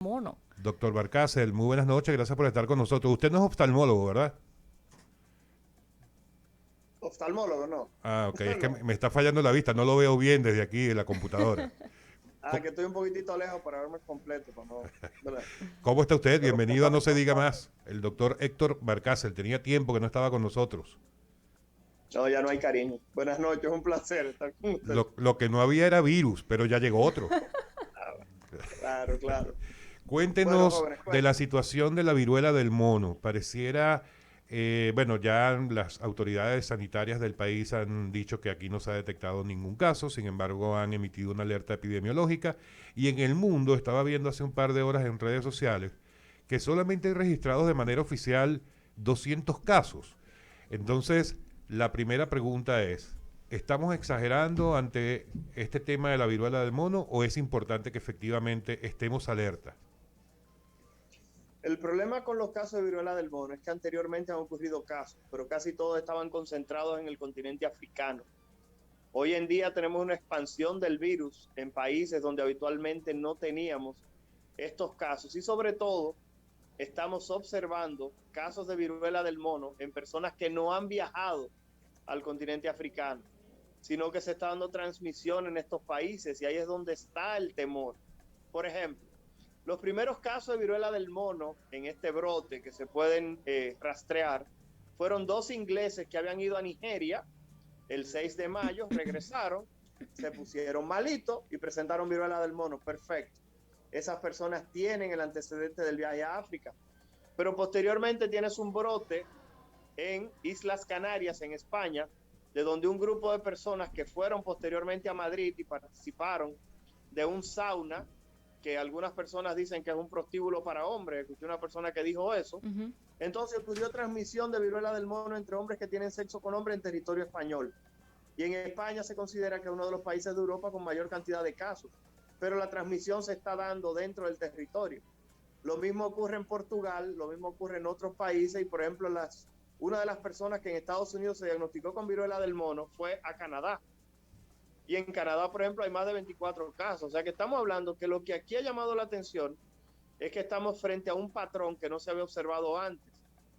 mono. Doctor Barcácer, muy buenas noches, gracias por estar con nosotros. Usted no es oftalmólogo, ¿verdad? Oftalmólogo, no. Ah, ok, es que No. me está fallando la vista, no lo veo bien desde aquí de la computadora. Que estoy un poquitito lejos para verme completo, para no, ¿verdad? ¿Cómo está usted? Pero Bienvenido a No se diga más. El doctor Héctor Barcácer, tenía tiempo que no estaba con nosotros. no, ya no hay cariño. Buenas noches, un placer estar con usted. Lo que no había era virus, pero ya llegó otro. Claro, claro. Bueno, Cuéntenos jóvenes, de la situación de la viruela del mono. Pareciera, bueno, ya las autoridades sanitarias del país han dicho que aquí no se ha detectado ningún caso, sin embargo han emitido una alerta epidemiológica y en el mundo, estaba viendo hace un par de horas en redes sociales, que solamente hay registrados de manera oficial 200 casos. Entonces, la primera pregunta es, ¿estamos exagerando ante este tema de la viruela del mono o es importante que efectivamente estemos alerta? el problema con los casos de viruela del mono es que anteriormente han ocurrido casos, pero casi todos estaban concentrados en el continente africano. Hoy en día tenemos una expansión del virus en países donde habitualmente no teníamos estos casos y sobre todo estamos observando casos de viruela del mono en personas que no han viajado al continente africano, sino que se está dando transmisión en estos países y ahí es donde está el temor. Por ejemplo, los primeros casos de viruela del mono en este brote que se pueden rastrear fueron 2 ingleses que habían ido a Nigeria el 6 de mayo, regresaron, se pusieron malitos y presentaron viruela del mono. Perfecto. Esas personas tienen el antecedente del viaje a África. Pero posteriormente tienes un brote en Islas Canarias, en España, de donde un grupo de personas que fueron posteriormente a Madrid y participaron de un sauna, que algunas personas dicen que es un prostíbulo para hombres, escuché una persona que dijo eso. Entonces ocurrió transmisión de viruela del mono entre hombres que tienen sexo con hombres en territorio español. Y en España se considera que es uno de los países de Europa con mayor cantidad de casos, pero la transmisión se está dando dentro del territorio. Lo mismo ocurre en Portugal, lo mismo ocurre en otros países y por ejemplo una de las personas que en Estados Unidos se diagnosticó con viruela del mono fue a Canadá. Y en Canadá, por ejemplo, hay más de 24 casos. O sea que estamos hablando que lo que aquí ha llamado la atención es que estamos frente a un patrón que no se había observado antes.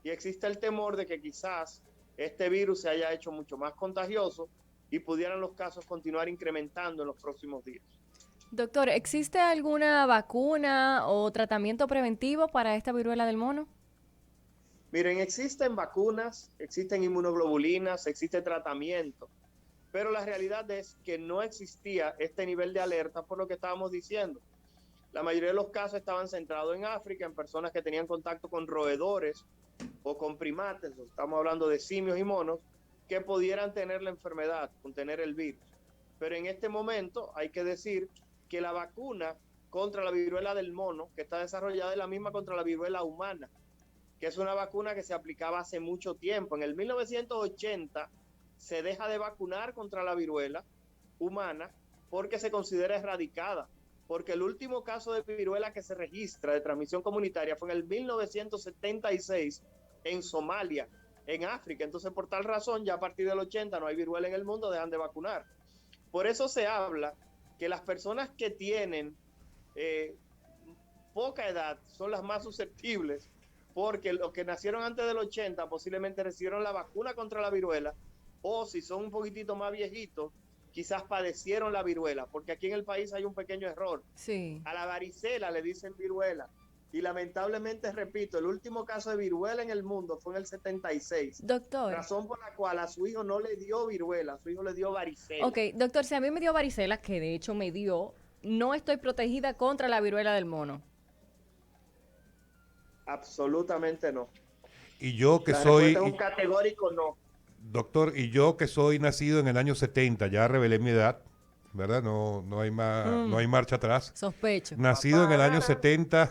Y existe el temor de que quizás este virus se haya hecho mucho más contagioso y pudieran los casos continuar incrementando en los próximos días. Doctor, ¿existe alguna vacuna o tratamiento preventivo para esta viruela del mono? Miren, existen vacunas, existen inmunoglobulinas, existe tratamiento, pero la realidad es que no existía este nivel de alerta por lo que estábamos diciendo. La mayoría de los casos estaban centrados en África, en personas que tenían contacto con roedores o con primates, estamos hablando de simios y monos, que pudieran tener la enfermedad, contener el virus. Pero en este momento hay que decir que la vacuna contra la viruela del mono, que está desarrollada, es la misma contra la viruela humana, que es una vacuna que se aplicaba hace mucho tiempo. En el 1980 se deja de vacunar contra la viruela humana porque se considera erradicada, porque el último caso de viruela que se registra de transmisión comunitaria fue en el 1976 en Somalia, en África. Entonces, por tal razón, ya a partir del 80 no hay viruela en el mundo, dejan de vacunar. Por eso se habla que las personas que tienen poca edad son las más susceptibles, porque los que nacieron antes del 80 posiblemente recibieron la vacuna contra la viruela, o si son un poquitito más viejitos, quizás padecieron la viruela, porque aquí en el país hay un pequeño error. Sí. A la varicela le dicen viruela, y lamentablemente, repito, el último caso de viruela en el mundo fue en el 76. Doctor. Razón por la cual a su hijo no le dio viruela, a su hijo le dio varicela. Ok, doctor, si a mí me dio varicela, que de hecho me dio, no estoy protegida contra la viruela del mono. Absolutamente no. Y yo que La soy... respuesta es un categórico no. Doctor, y yo que soy nacido en el año 70, ya revelé mi edad, ¿verdad? No hay más, no hay marcha atrás. Sospecho. Nacido en el año 70,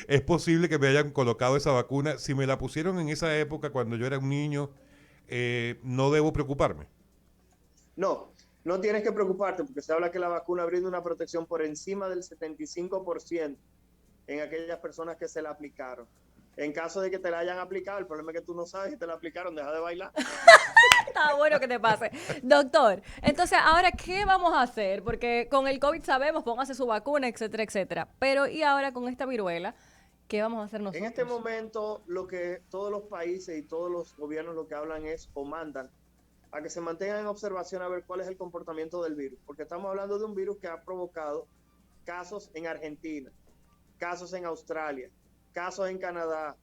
es posible que me hayan colocado esa vacuna. Si me la pusieron en esa época, cuando yo era un niño, no debo preocuparme. No, no tienes que preocuparte porque se habla que la vacuna brinda una protección por encima del 75% en aquellas personas que se la aplicaron. En caso de que te la hayan aplicado, el problema es que tú no sabes si te la aplicaron, deja de bailar. Está bueno que te pase. Doctor, entonces, ahora, ¿qué vamos a hacer? Porque con el COVID sabemos, póngase su vacuna, etcétera, etcétera. Pero, ¿y ahora con esta viruela? ¿Qué vamos a hacer En este nosotros? momento, lo que todos los países y todos los gobiernos lo que hablan es o mandan a que se mantengan en observación a ver cuál es el comportamiento del virus, porque estamos hablando de un virus que ha provocado casos en Argentina, casos en Australia, casos en Canadá,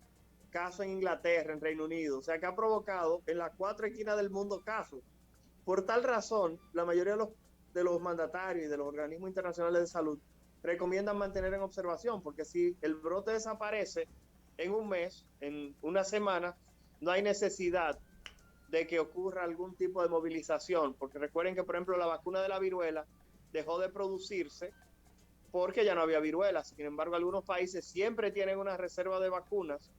casos en Inglaterra, en Reino Unido, o sea que ha provocado en las 4 esquinas del mundo casos. Por tal razón, la mayoría de los mandatarios y de los organismos internacionales de salud recomiendan mantener en observación, porque si el brote desaparece en un mes, en una semana, no hay necesidad de que ocurra algún tipo de movilización, porque recuerden que, por ejemplo, la vacuna de la viruela dejó de producirse porque ya no había viruela. Sin embargo, algunos países siempre tienen una reserva de vacunas,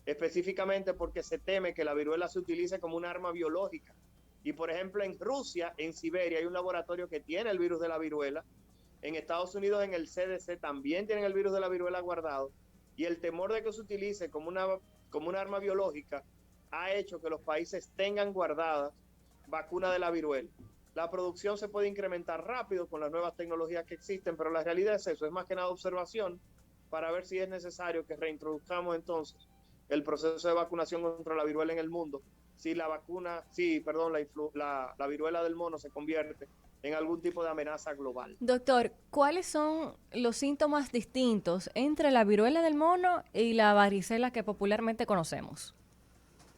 específicamente porque se teme que la viruela se utilice como un arma biológica. Y, por ejemplo, en Rusia, en Siberia, hay un laboratorio que tiene el virus de la viruela. En Estados Unidos, en el CDC, también tienen el virus de la viruela guardado. Y el temor de que se utilice como una arma biológica ha hecho que los países tengan guardadas vacunas de la viruela. La producción se puede incrementar rápido con las nuevas tecnologías que existen, pero la realidad es eso, es más que nada observación para ver si es necesario que reintroduzcamos entonces el proceso de vacunación contra la viruela en el mundo, si la viruela del mono se convierte en algún tipo de amenaza global. Doctor, ¿cuáles son los síntomas distintos entre la viruela del mono y la varicela que popularmente conocemos?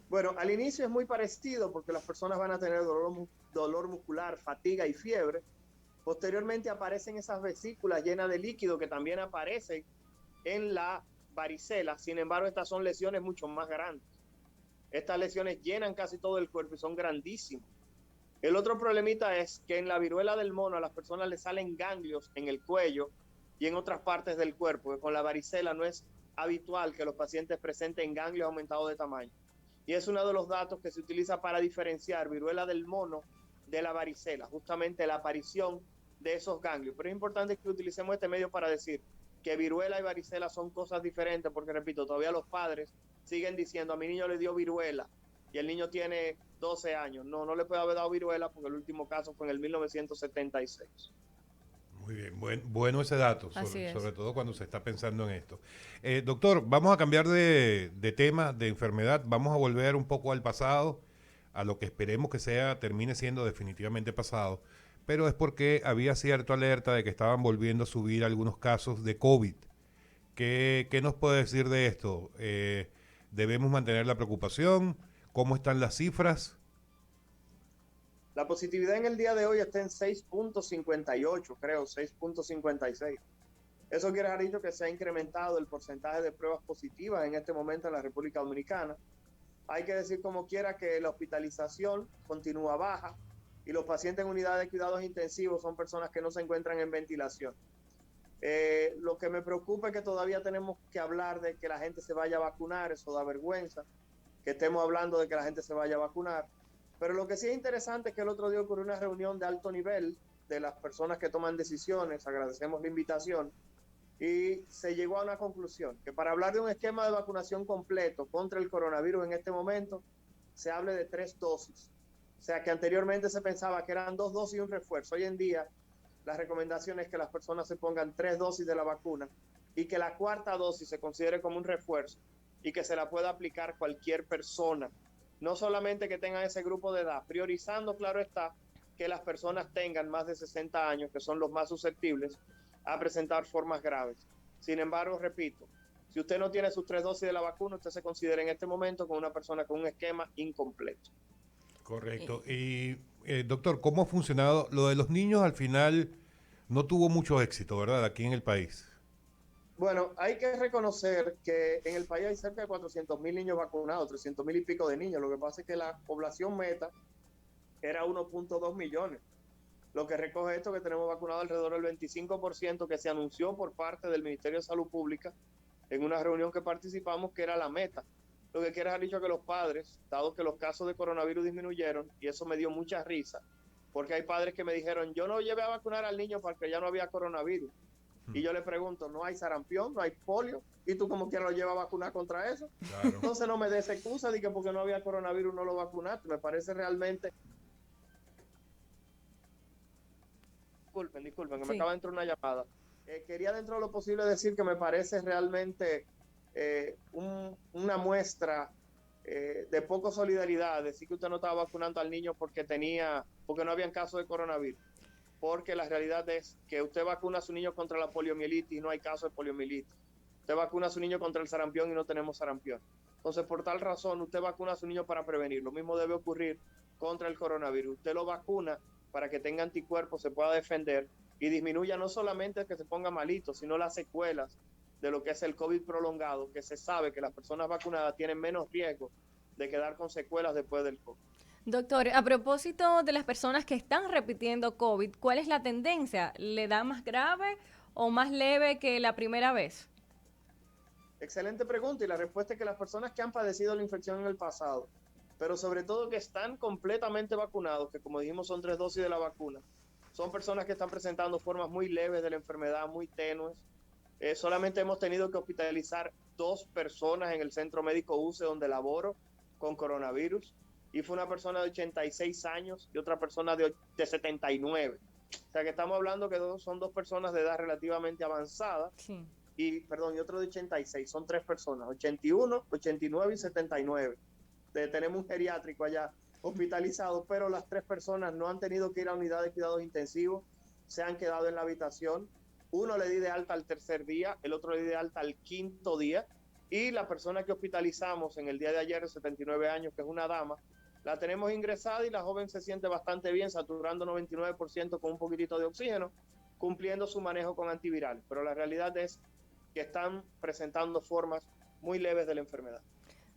Bueno, al inicio es muy parecido porque las personas van a tener dolor muscular, fatiga y fiebre. Posteriormente aparecen esas vesículas llenas de líquido que también aparecen en la varicela. Sin embargo, estas son lesiones mucho más grandes. Estas lesiones llenan casi todo el cuerpo y son grandísimas. El otro problemita es que en la viruela del mono a las personas les salen ganglios en el cuello y en otras partes del cuerpo, que con la varicela no es habitual que los pacientes presenten ganglios aumentados de tamaño. Y es uno de los datos que se utiliza para diferenciar viruela del mono de la varicela, justamente la aparición de esos ganglios. Pero es importante que utilicemos este medio para decir que viruela y varicela son cosas diferentes, porque repito, todavía los padres siguen diciendo, a mi niño le dio viruela y el niño tiene 12 años. No, no le puede haber dado viruela porque el último caso fue en el 1976. Muy bien, bueno ese dato, Así es. sobre todo cuando se está pensando en esto. Doctor, vamos a cambiar de tema, de enfermedad, vamos a volver un poco al pasado, a lo que esperemos que termine siendo definitivamente pasado, pero es porque había cierta alerta de que estaban volviendo a subir algunos casos de COVID. ¿Qué nos puede decir de esto? ¿Debemos mantener la preocupación? ¿Cómo están las cifras? La positividad en el día de hoy está en 6.58, creo, 6.56. Eso quiere decir que se ha incrementado el porcentaje de pruebas positivas en este momento en la República Dominicana. Hay que decir como quiera que la hospitalización continúa baja y los pacientes en unidades de cuidados intensivos son personas que no se encuentran en ventilación. Lo que me preocupa es que todavía tenemos que hablar de que la gente se vaya a vacunar, eso da vergüenza, que estemos hablando de que la gente se vaya a vacunar. Pero lo que sí es interesante es que el otro día ocurrió una reunión de alto nivel de las personas que toman decisiones, agradecemos la invitación, y se llegó a una conclusión, que para hablar de un esquema de vacunación completo contra el coronavirus en este momento, se hable de 3 dosis. O sea que anteriormente se pensaba que eran 2 dosis y un refuerzo. Hoy en día la recomendación es que las personas se pongan 3 dosis de la vacuna y que la 4ª dosis se considere como un refuerzo y que se la pueda aplicar cualquier persona. No solamente que tengan ese grupo de edad, priorizando, claro está, que las personas tengan más de 60 años, que son los más susceptibles a presentar formas graves. Sin embargo, repito, si usted no tiene sus 3 dosis de la vacuna, usted se considera en este momento como una persona con un esquema incompleto. Correcto. Y, doctor, ¿cómo ha funcionado? Lo de los niños al final no tuvo mucho éxito, ¿verdad? Aquí en el país. Bueno, hay que reconocer que en el país hay cerca de 400.000 niños vacunados, 300.000 y pico de niños. Lo que pasa es que la población meta era 1.2 millones. Lo que recoge esto que tenemos vacunado alrededor del 25% que se anunció por parte del Ministerio de Salud Pública en una reunión que participamos, que era la meta. Lo que quiere decir que los padres, dado que los casos de coronavirus disminuyeron, y eso me dio mucha risa, porque hay padres que me dijeron, yo no llevé a vacunar al niño porque ya no había coronavirus. Y yo le pregunto, ¿no hay sarampión, no hay polio? ¿Y tú como quieras lo llevas a vacunar contra eso? Claro. Entonces no me des excusa de que porque no había coronavirus no lo vacunaste. Me parece realmente... Disculpen, que me acaba de entrar una llamada. Quería dentro de lo posible decir que me parece realmente una muestra de poco solidaridad, decir que usted no estaba vacunando al niño porque no habían casos de coronavirus. Porque la realidad es que usted vacuna a su niño contra la poliomielitis y no hay caso de poliomielitis. Usted vacuna a su niño contra el sarampión y no tenemos sarampión. Entonces, por tal razón, usted vacuna a su niño para prevenir. Lo mismo debe ocurrir contra el coronavirus. Usted lo vacuna para que tenga anticuerpos, se pueda defender y disminuya no solamente que se ponga malito, sino las secuelas de lo que es el COVID prolongado, que se sabe que las personas vacunadas tienen menos riesgo de quedar con secuelas después del COVID. Doctor, a propósito de las personas que están repitiendo COVID, ¿cuál es la tendencia? ¿Le da más grave o más leve que la primera vez? Excelente pregunta, y la respuesta es que las personas que han padecido la infección en el pasado, pero sobre todo que están completamente vacunados, que como dijimos son 3 dosis de la vacuna, son personas que están presentando formas muy leves de la enfermedad, muy tenues. Solamente hemos tenido que hospitalizar 2 personas en el centro médico UCE donde laboro con coronavirus, y fue una persona de 86 años y otra persona de 79. O sea que estamos hablando que son 2 personas de edad relativamente avanzada. Sí. Y otro de 86, son 3 personas, 81, 89 y 79. Tenemos un geriátrico allá hospitalizado, pero las 3 personas no han tenido que ir a unidad de cuidados intensivos, se han quedado en la habitación. Uno le di de alta al 3er día, el otro le di de alta al 5.º día, y la persona que hospitalizamos en el día de ayer, de 79 años, que es una dama, la tenemos ingresada y la joven se siente bastante bien, saturando 99% con un poquitito de oxígeno, cumpliendo su manejo con antivirales. Pero la realidad es que están presentando formas muy leves de la enfermedad.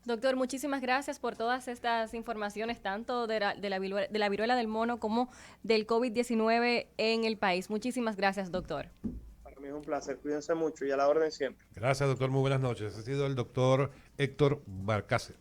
Doctor, muchísimas gracias por todas estas informaciones, tanto de la viruela del mono como del COVID-19 en el país. Muchísimas gracias, doctor. Para mí es un placer. Cuídense mucho y a la orden siempre. Gracias, doctor. Muy buenas noches. Ha sido el doctor Héctor Barcácer.